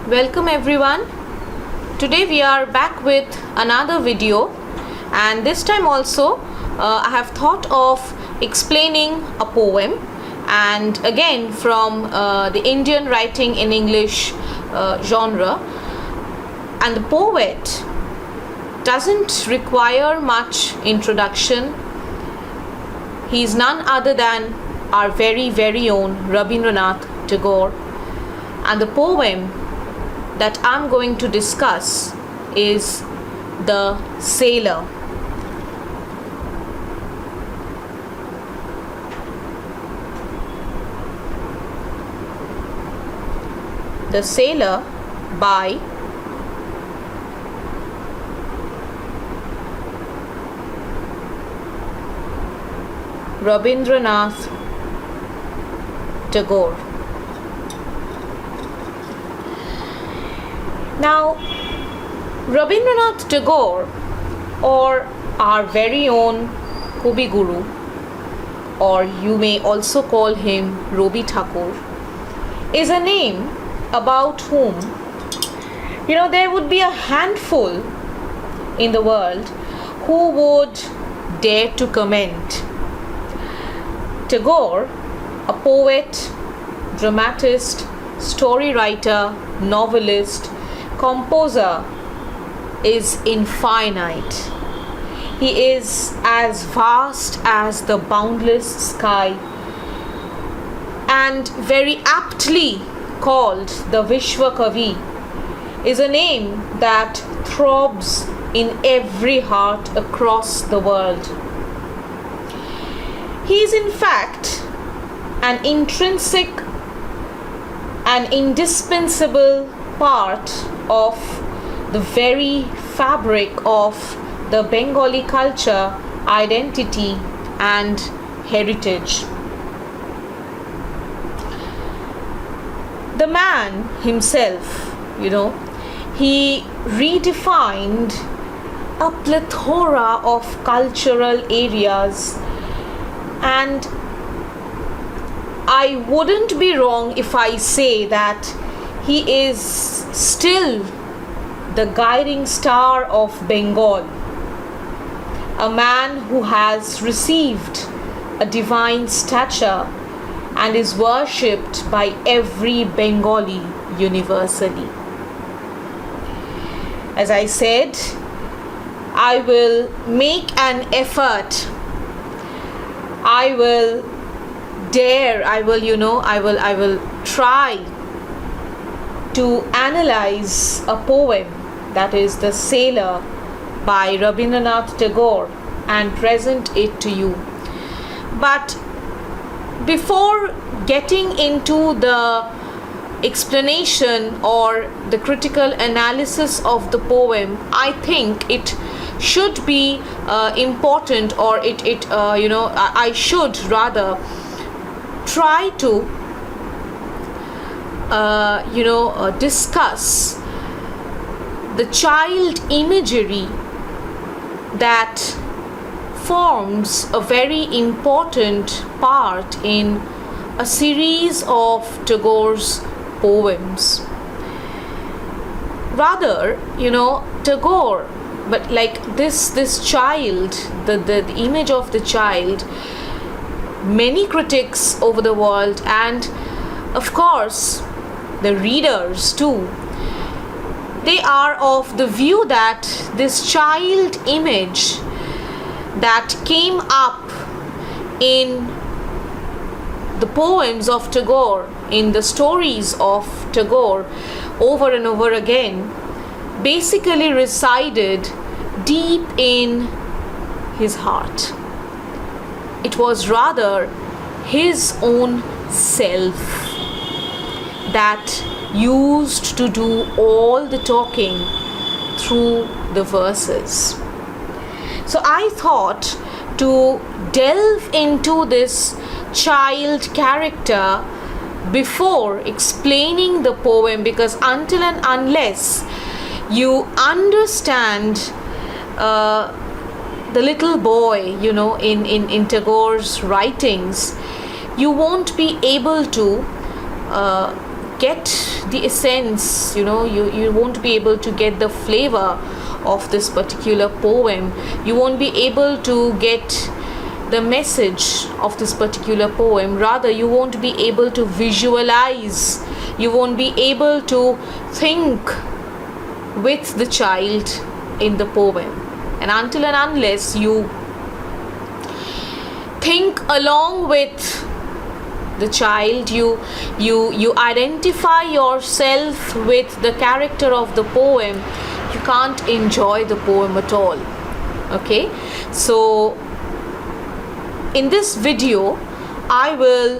Welcome everyone. Today we are back with another video, and this time also I have thought of explaining a poem, and again from the Indian writing in English genre. And the poet doesn't require much introduction. He is none other than our very own Rabindranath Tagore, and the poem that I'm going to discuss is The Sailor. The Sailor by Rabindranath Tagore. Now, Rabindranath Tagore, or our very own Kavi Guru, or you may also call him Robi Thakur, is a name about whom there would be a handful in the world who would dare to comment. Tagore, a poet, dramatist, story writer, novelist, composer, is infinite. He is as vast as the boundless sky, and very aptly called the Vishwa Kavi, is a name that throbs in every heart across the world. He is in fact an intrinsic and indispensable part of the very fabric of the Bengali culture, identity, and heritage. The man himself, he redefined a plethora of cultural areas, and I wouldn't be wrong if I say that he is still the guiding star of Bengal, a man who has received a divine stature and is worshipped by every Bengali universally. As I said, I will make an effort. I will try to analyze a poem, that is The Sailor by Rabindranath Tagore, and present it to you. But before getting into the explanation or the critical analysis of the poem, I think it should be important, or I should rather try to discuss the child imagery that forms a very important part in a series of Tagore's poems. Rather, Tagore, but like this child, the image of the child, many critics over the world, and of course the readers too, they are of the view that this child image that came up in the poems of Tagore, in the stories of Tagore over and over again, basically resided deep in his heart. It was rather his own self that used to do all the talking through the verses. So I thought to delve into this child character before explaining the poem, because until and unless you understand the little boy, in Tagore's writings, you won't be able to get the essence, you won't be able to get the flavor of this particular poem. You won't be able to get the message of this particular poem. Rather, you won't be able to visualize, you won't be able to think with the child in the poem. And until and unless you think along with the child, you identify yourself with the character of the poem, you can't enjoy the poem at all. Okay, so in this video I will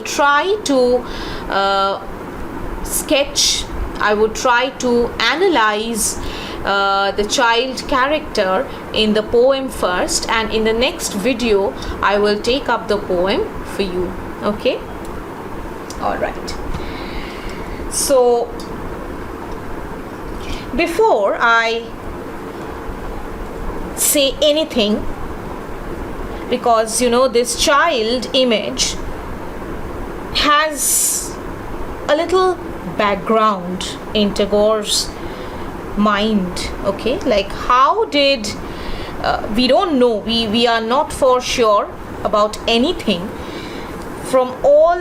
try to sketch, I would try to analyze the child character in the poem first, and in the next video I will take up the poem for you. Okay, all right. So before I say anything, because this child image has a little background in Tagore's mind. Okay, like how did we don't know, we are not for sure about anything from all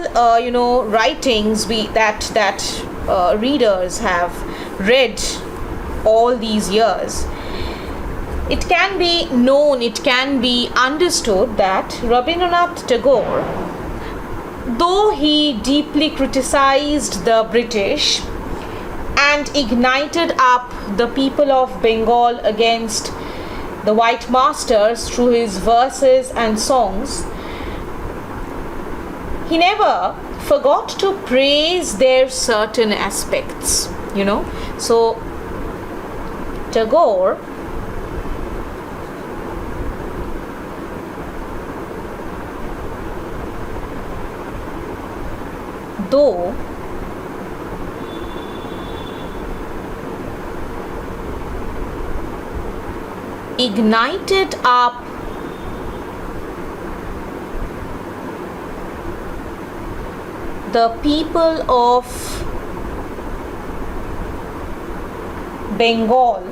writings that readers have read all these years. It can be known, it can be understood that Rabindranath Tagore, though he deeply criticized the British and ignited up the people of Bengal against the white masters through his verses and songs, he never forgot to praise their certain aspects, So Tagore though ignited up the people of Bengal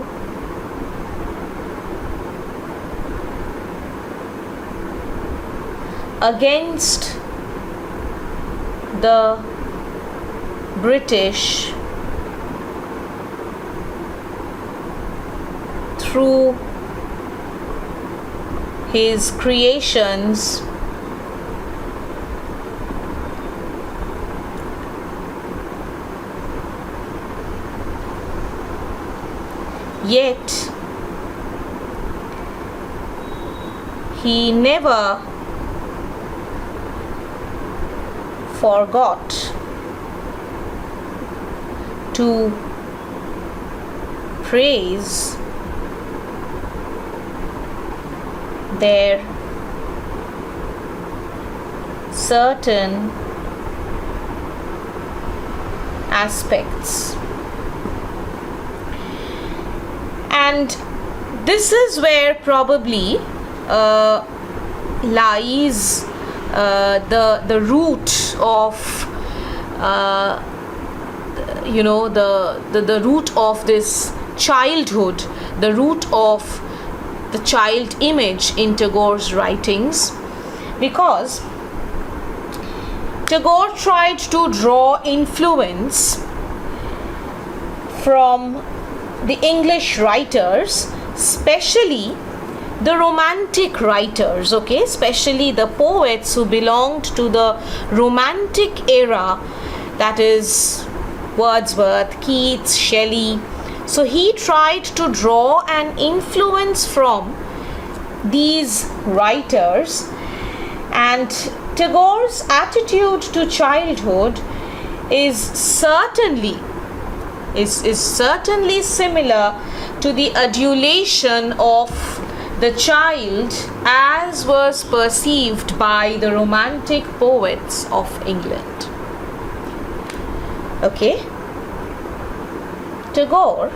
against the British through his creations, yet he never forgot to praise their certain aspects. And this is where probably lies the root of the root of this childhood, the root of the child image in Tagore's writings, because Tagore tried to draw influence from the English writers, especially the romantic writers, okay, especially the poets who belonged to the romantic era, that is Wordsworth, Keats, Shelley. So he tried to draw an influence from these writers, and Tagore's attitude to childhood is certainly similar to the adulation of the child as was perceived by the romantic poets of England. Okay, Tagore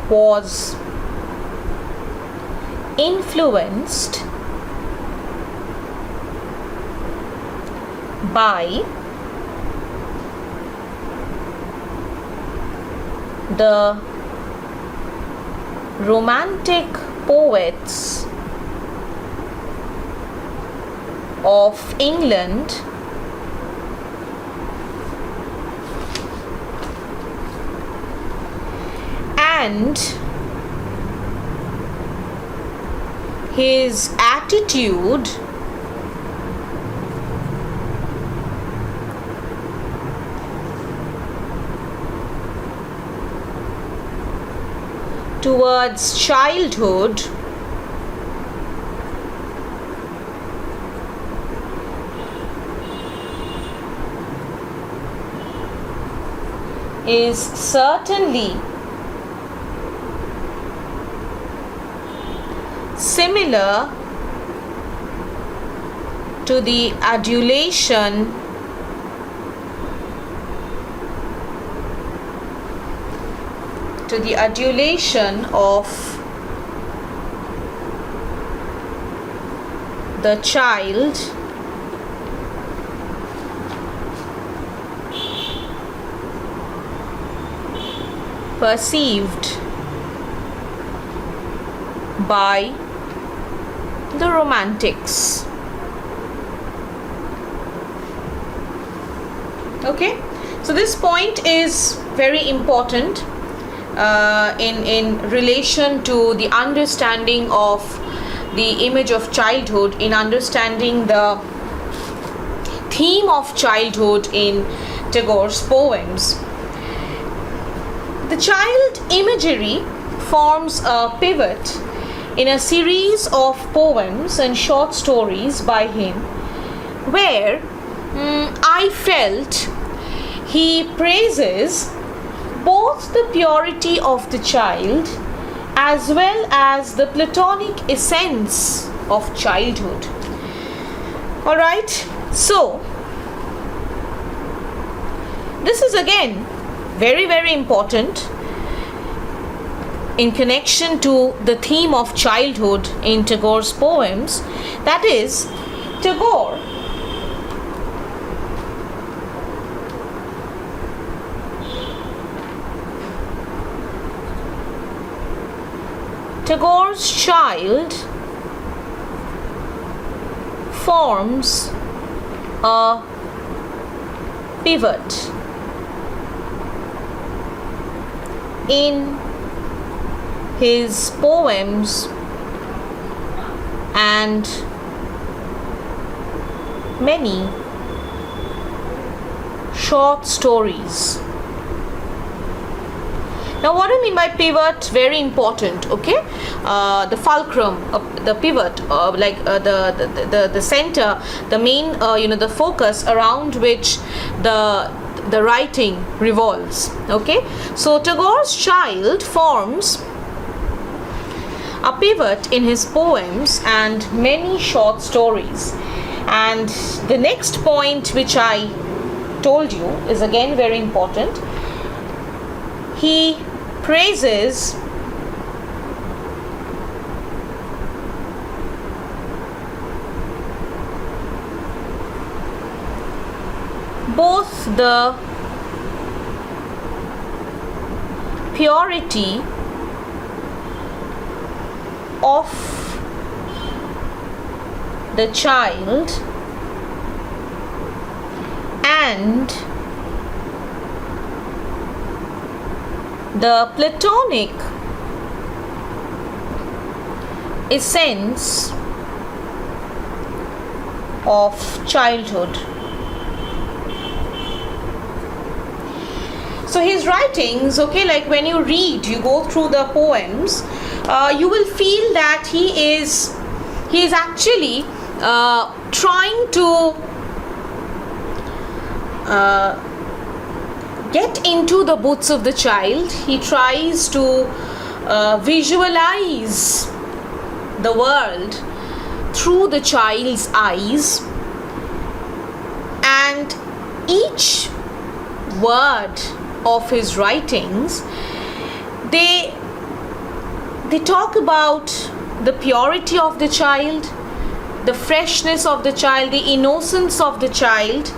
was influenced by the romantic poets of England and his attitude towards childhood is certainly similar to the adulation of the child perceived by the Romantics. Okay, so this point is very important in relation to the understanding of the image of childhood, in understanding the theme of childhood in Tagore's poems. The child imagery forms a pivot in a series of poems and short stories by him, where I felt he praises both the purity of the child as well as the platonic essence of childhood. All right, so this is again very, very important in connection to the theme of childhood in Tagore's poems. That is, Tagore's Child forms a pivot in his poems and many short stories. Now, what I mean by pivot, very important, okay? The fulcrum, the pivot, the center, the main, the focus around which the writing revolves, okay? So, Tagore's Child forms a pivot in his poems and many short stories. And the next point which I told you is again very important. He praises both the purity of the child and the platonic essence of childhood. So his writings, okay, like when you read, you go through the poems, you will feel that he is actually trying to get into the boots of the child. He tries to visualize the world through the child's eyes, and each word of his writings, they talk about the purity of the child, the freshness of the child, the innocence of the child,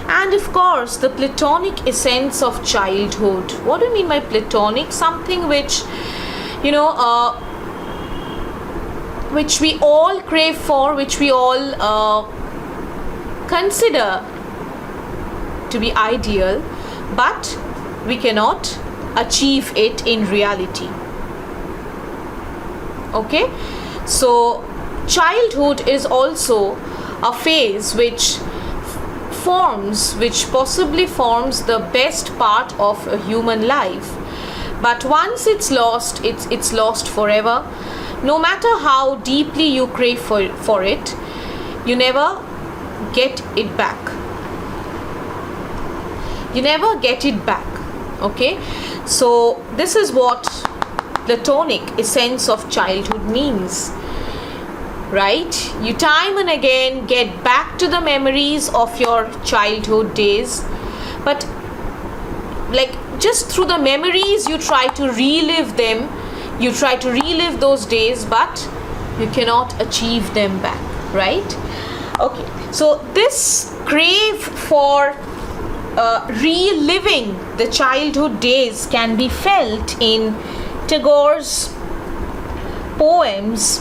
and of course the platonic essence of childhood. What do you mean by platonic? Something which, which we all crave for, which we all consider to be ideal, but we cannot achieve it in reality. Okay, so childhood is also a phase which possibly forms the best part of a human life, but once it's lost, it's lost forever. No matter how deeply you crave for it, you never get it back. You never get it back. Okay, so this is what platonic essence of childhood means, right? You time and again get back to the memories of your childhood days, but like just through the memories you try to relive them, you try to relive those days, but you cannot achieve them back, right? Okay, so this crave for reliving the childhood days can be felt in Tagore's poems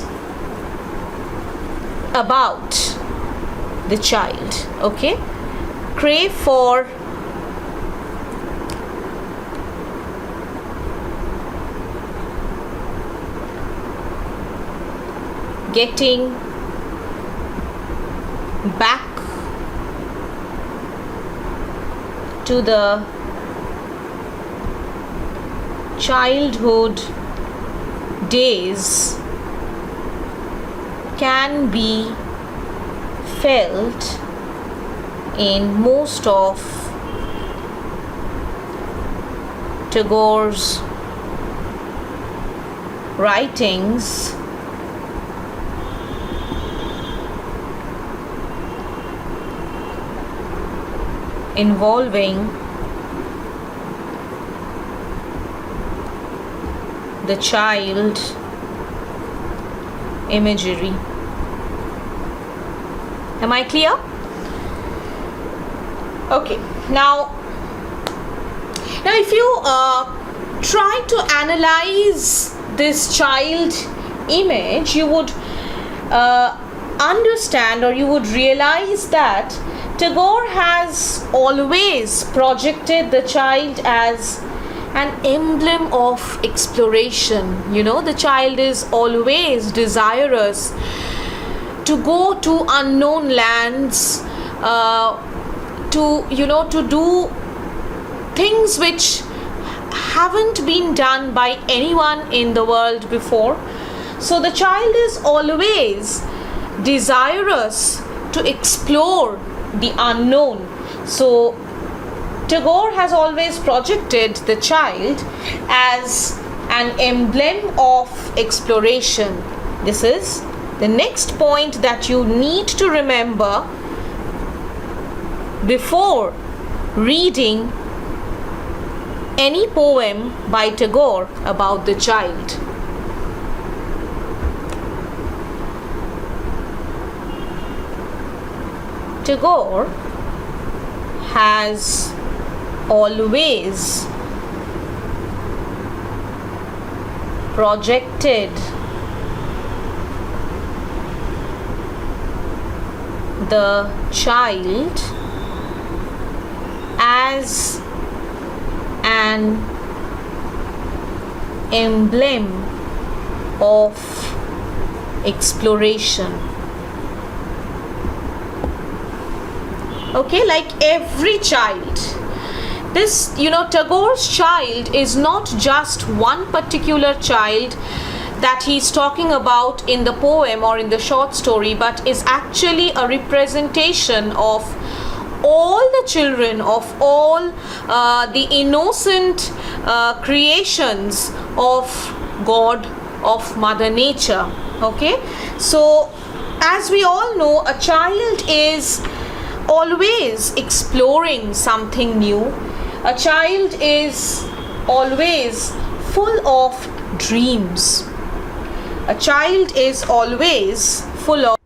about the child. Okay, crave for getting back to the childhood days can be felt in most of Tagore's writings. Involving the child imagery. Am I clear? Okay, now if you try to analyze this child image, you would understand, or you would realize that Tagore has always projected the child as an emblem of exploration. The child is always desirous to go to unknown lands, to do things which haven't been done by anyone in the world before. So the child is always desirous to explore the unknown. So Tagore has always projected the child as an emblem of exploration. This is the next point that you need to remember before reading any poem by Tagore about the child. Tagore has always projected the child as an emblem of exploration. Okay, like every child, this Tagore's child is not just one particular child that he's talking about in the poem or in the short story, but is actually a representation of all the children, of all the innocent creations of God, of Mother Nature. Okay, so as we all know, a child is always exploring something new. A child is always full of dreams. A child is always full of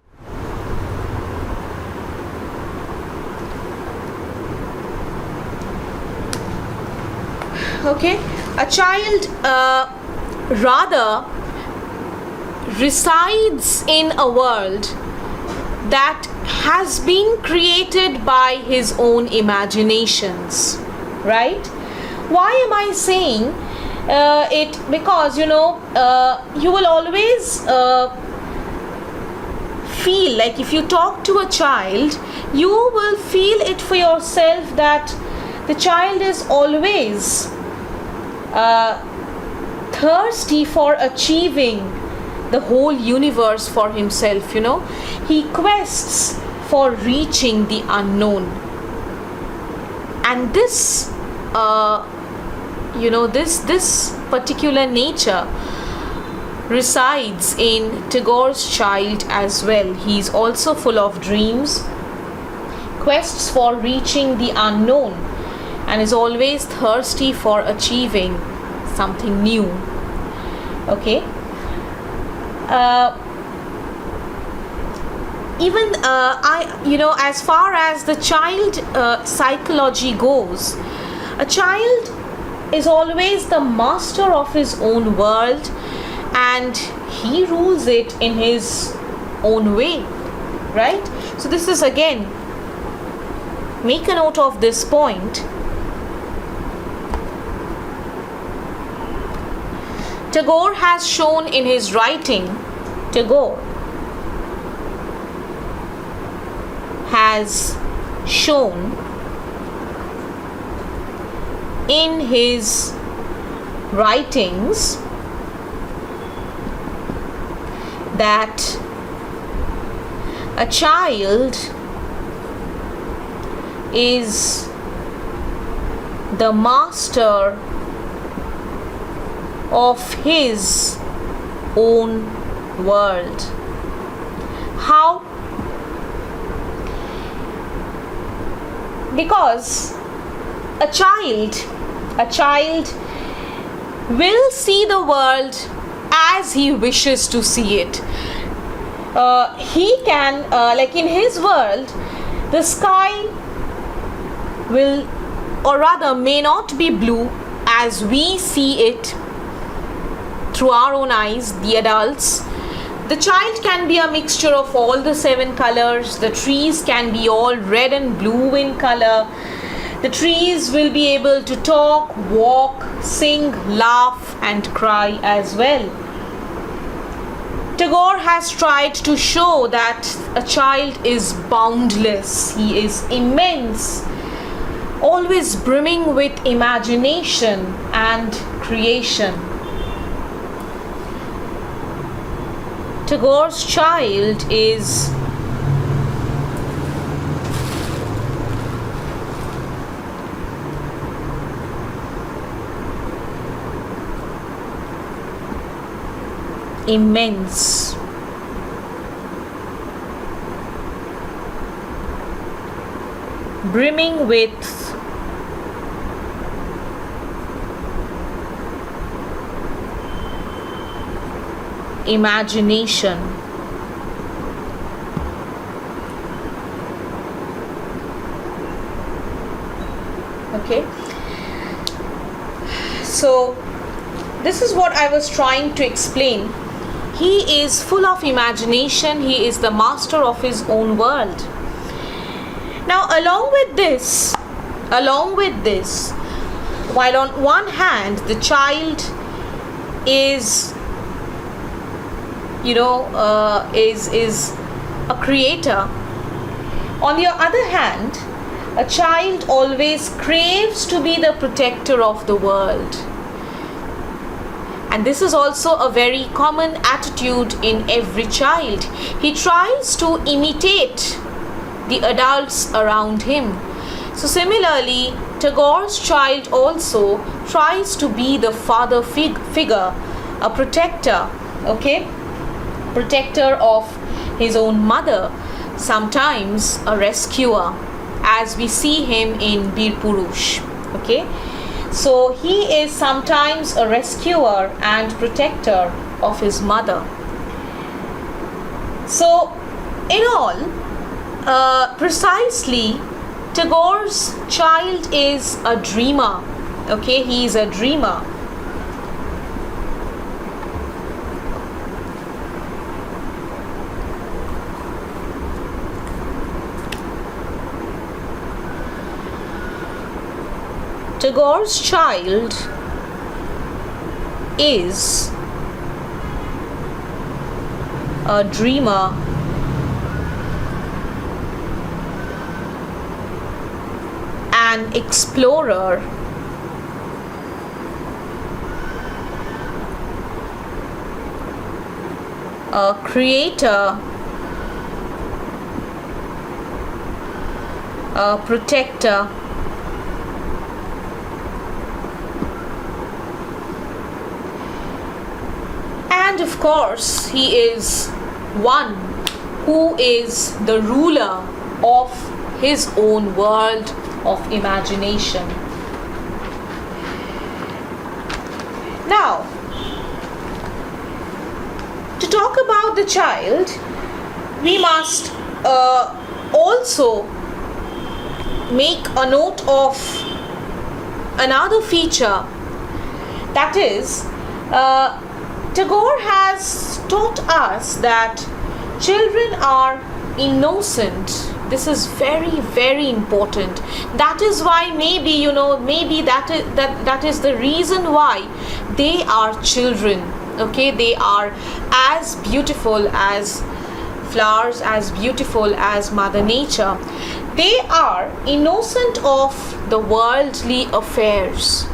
Okay, a child rather resides in a world that has been created by his own imaginations, right? Why am I saying it? Because you will always feel like if you talk to a child, you will feel it for yourself that the child is always thirsty for achieving the whole universe for himself. He quests for reaching the unknown, and this this particular nature resides in Tagore's child as well. He's also full of dreams, quests for reaching the unknown, and is always thirsty for achieving something new. Okay. Even as far as the child psychology goes, a child is always the master of his own world, and he rules it in his own way, right? So this is, again, make a note of this point. Tagore has shown in his writing, Tagore has shown in his writings that a child is the master of his own world. How? Because a child will see the world as he wishes to see it. He can, like in his world, the sky will, or rather may not be blue as we see it through our own eyes, the adults. The child can be a mixture of all the 7 colors. The trees can be all red and blue in color. The trees will be able to talk, walk, sing, laugh, and cry as well. Tagore has tried to show that a child is boundless. He is immense, always brimming with imagination and creation. Tagore's child is immense. Brimming with imagination. Okay, so this is what I was trying to explain. He is full of imagination. He is the master of his own world. Now, along with this, while on one hand the child is is a creator, on the other hand, a child always craves to be the protector of the world. And this is also a very common attitude in every child. He tries to imitate the adults around him. So similarly, Tagore's child also tries to be the father figure, a protector, okay? Protector of his own mother, sometimes a rescuer, as we see him in Bir Purush, okay? So he is sometimes a rescuer and protector of his mother. So in all, precisely, Tagore's child is a dreamer. Okay, he is a dreamer. Tagore's child is a dreamer, an explorer, a creator, a protector, and of course he is one who is the ruler of his own world of imagination. Now, to talk about the child, we must also make a note of another feature, that is, Tagore has taught us that children are innocent. This is very, very important. That is why maybe that is the reason why they are children. Okay, they are as beautiful as flowers, as beautiful as Mother Nature. They are innocent of the worldly affairs.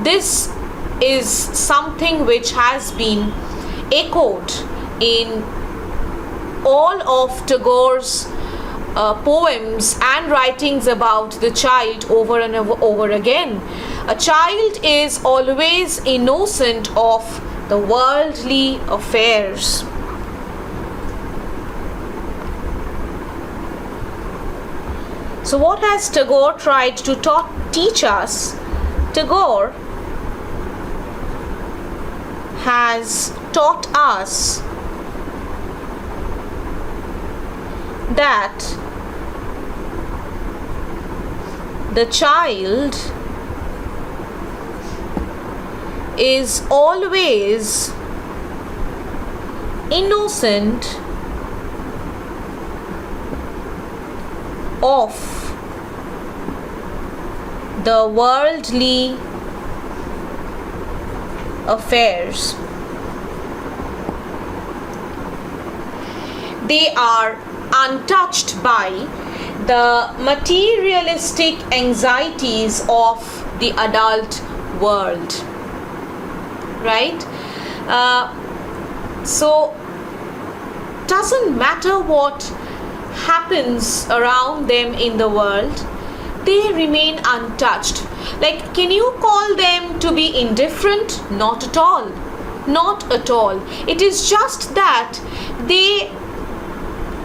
This is something which has been echoed in all of Tagore's poems and writings about the child over and over again. A child is always innocent of the worldly affairs. So what has Tagore tried to teach us? Tagore has taught us that the child is always innocent of the worldly affairs. They are untouched by the materialistic anxieties of the adult world, right? So doesn't matter what happens around them in the world, they remain untouched. Like, can you call them to be indifferent? Not at all. Not at all. It is just that they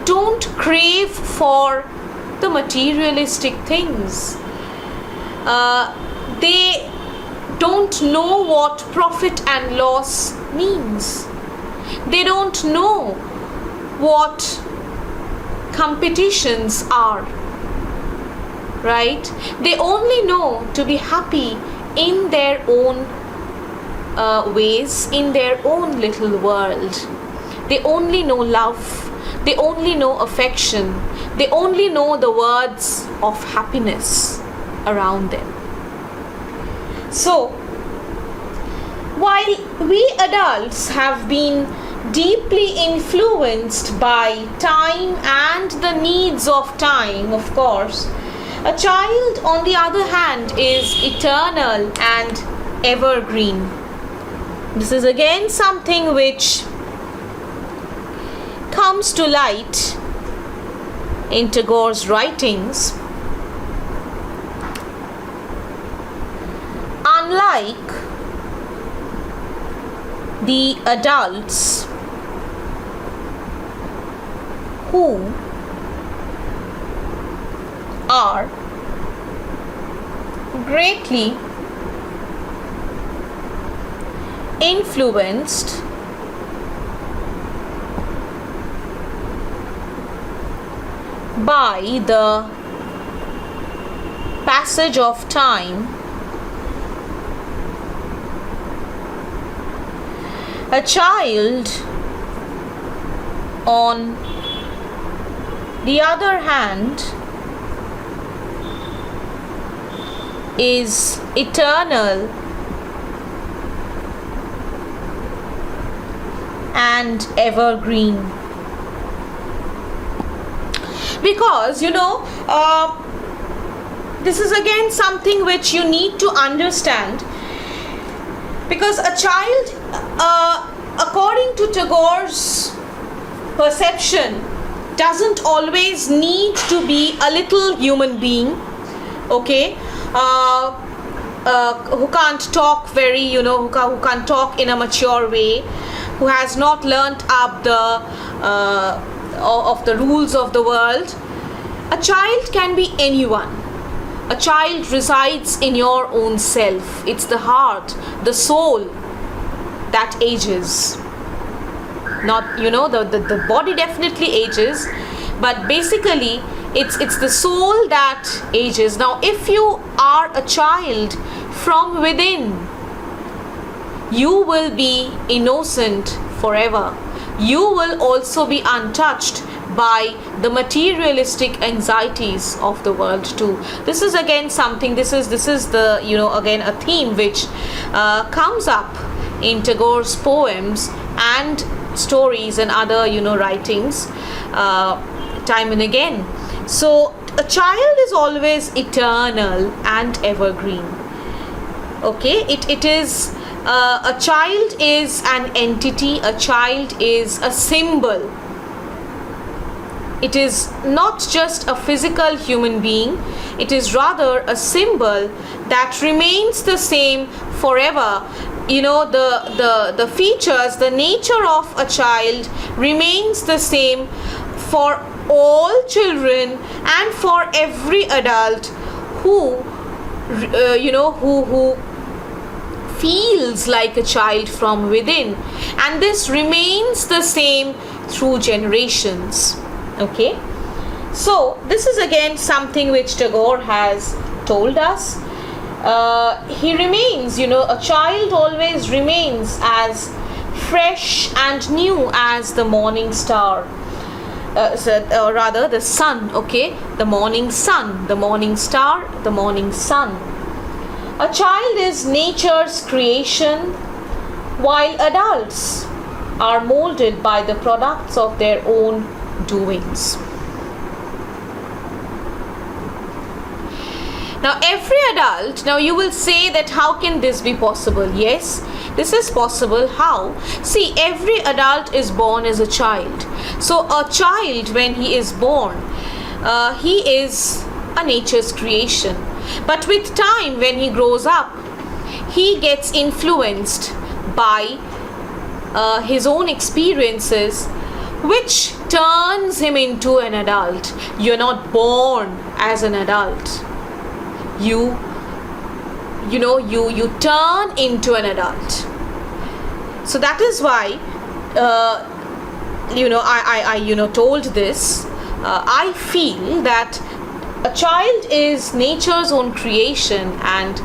don't crave for the materialistic things. They don't know what profit and loss means. They don't know what competitions are, right? They only know to be happy in their own ways, in their own little world. They only know love. They only know affection. They only know the words of happiness around them. So, while we adults have been deeply influenced by time and the needs of time, of course, a child, on the other hand, is eternal and evergreen. This is again something which comes to light in Tagore's writings. Unlike the adults who are greatly influenced by the passage of time, A child, on the other hand, is eternal and evergreen. Because this is again something which you need to understand, because a child, according to Tagore's perception, doesn't always need to be a little human being, okay, who can't talk who can't talk in a mature way, who has not learnt up of the rules of the world. A child can be anyone. A child resides in your own self. It's the heart, the soul that ages. Not, the body definitely ages, but basically it's the soul that ages. Now, if you are a child from within, you will be innocent forever. You will also be untouched by the materialistic anxieties of the world too. This is again something, this is the, again a theme which comes up in Tagore's poems and stories and other, writings time and again. So a child is always eternal and evergreen. Okay, it is a child is an entity, a child is a symbol. It is not just a physical human being, it is rather a symbol that remains the same forever. The features, the nature of a child remains the same for all children and for every adult who feels like a child from within, and this remains the same through generations. Okay, so this is again something which Tagore has told us. He remains, a child always remains as fresh and new as the morning star, or rather the sun. Okay, the morning sun, the morning star, the morning sun. A child is nature's creation, while adults are molded by the products of their own doings. Now, every adult, now you will say that how can this be possible? Yes, this is possible. How? See, every adult is born as a child. So a child, when he is born, he is a nature's creation. But with time, when he grows up, he gets influenced by his own experiences, which turns him into an adult. You're not born as an adult. You turn into an adult. So that is why I told this. I feel that a child is nature's own creation, and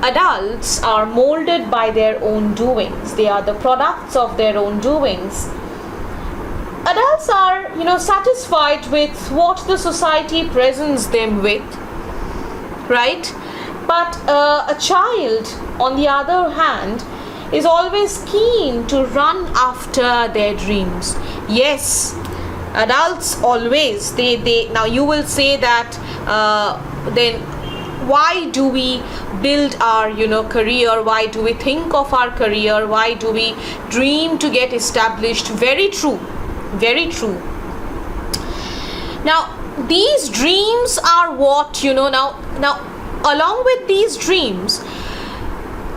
adults are molded by their own doings. They are the products of their own doings. Adults are, satisfied with what the society presents them with, right? But a child, on the other hand, is always keen to run after their dreams. Yes, adults always, they now you will say that then why do we build our career? Why do we think of our career? Why do we dream to get established? Very true, very true. Now these dreams are what now along with these dreams,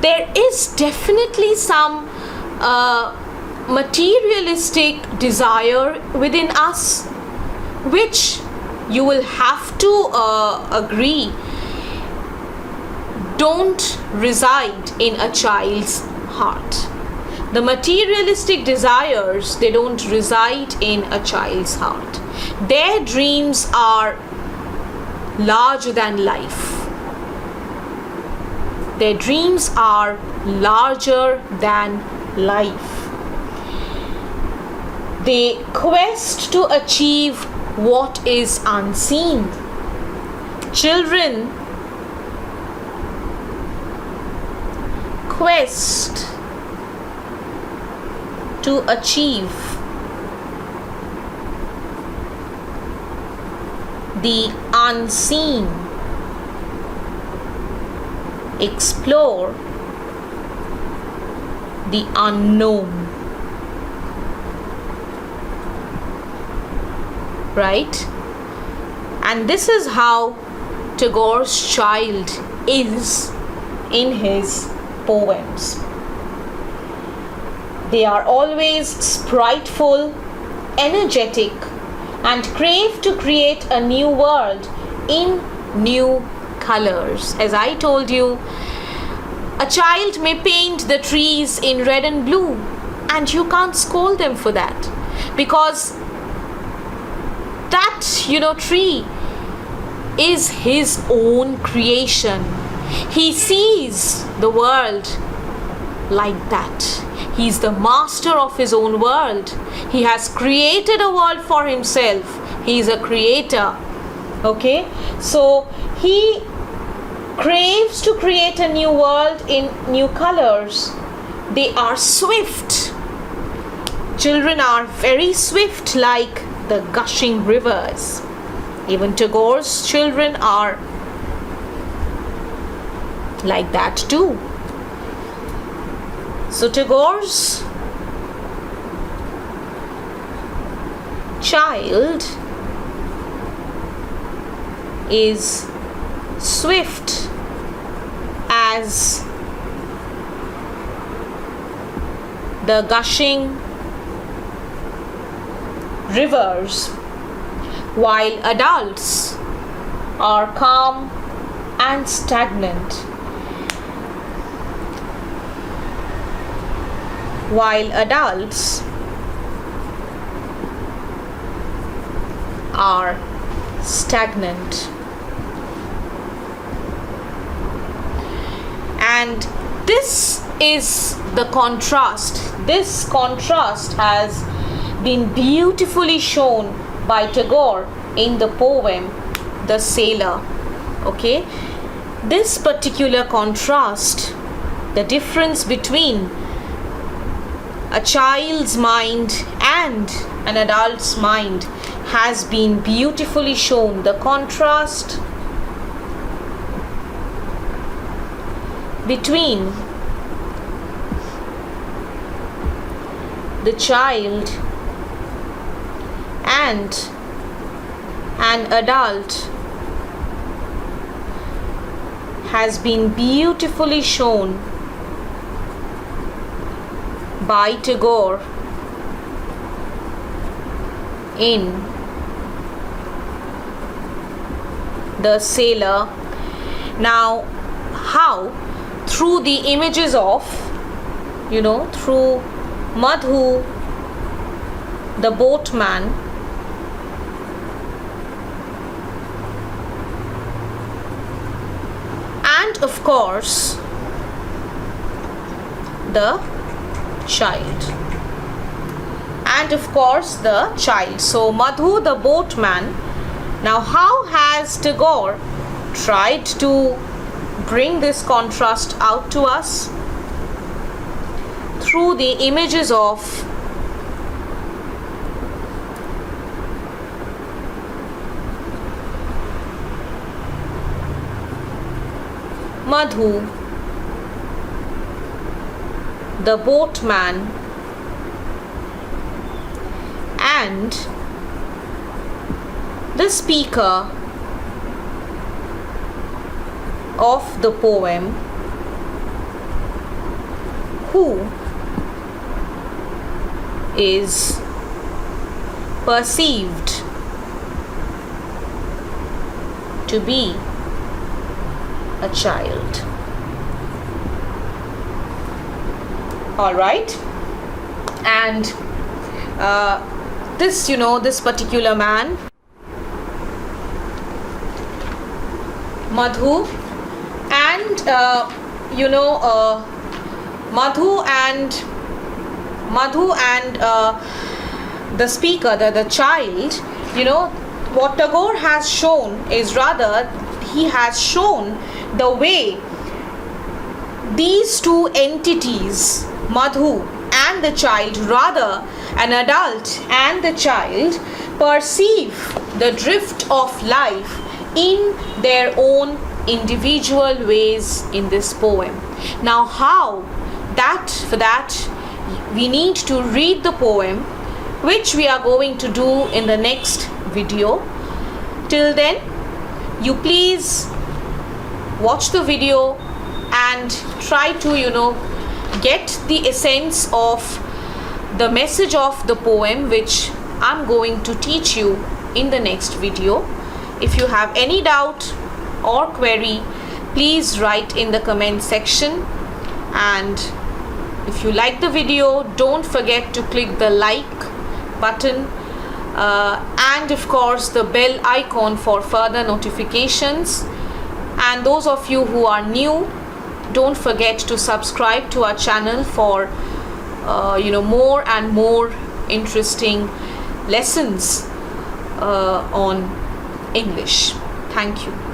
there is definitely some materialistic desire within us, which you will have to agree don't reside in a child's heart. The materialistic desires, they don't reside in a child's heart. Their dreams are larger than life. Their dreams are larger than life. They quest to achieve what is unseen. Children quest to achieve the unseen, explore the unknown, right? And this is how Tagore's child is in his poems. They are always spriteful, energetic, and crave to create a new world in new colors. As I told you, a child may paint the trees in red and blue, and you can't scold them for that, because that, tree is his own creation. He sees the world like that. He's the master of his own world. He has created a world for himself. He is a creator. Okay? So he craves to create a new world in new colors. They are swift. Children are very swift, like the gushing rivers. Even Tagore's children are like that too. So Tagore's child is swift as the gushing rivers, while adults are calm and stagnant. While adults are stagnant. And this is the contrast. This contrast has been beautifully shown by Tagore in the poem The Sailor. Okay, this particular contrast, the difference between a child's mind and an adult's mind, has been beautifully shown. The contrast between the child and an adult has been beautifully shown by Tagore in The Sailor. Now, how? Through the images of, through Madhu, the boatman, and of course the child. So Madhu, the boatman. Now, how has Tagore tried to bring this contrast out to us? Through the images of Madhu, the boatman, and the speaker of the poem, who is perceived to be a child. All right, and this particular man, Madhu, and Madhu and the speaker, the child, what Tagore has shown is rather he has shown the way these two entities, Madhu and the child, rather an adult and the child, perceive the drift of life in their own individual ways in this poem. Now how? For that we need to read the poem, which we are going to do in the next video. Till then, you please watch the video and try to get the essence of the message of the poem, which I'm going to teach you in the next video. If you have any doubt or query, please write in the comment section, and if you like the video, don't forget to click the like button and of course the bell icon for further notifications. And those of you who are new, don't forget to subscribe to our channel for more and more interesting lessons on English. Thank you.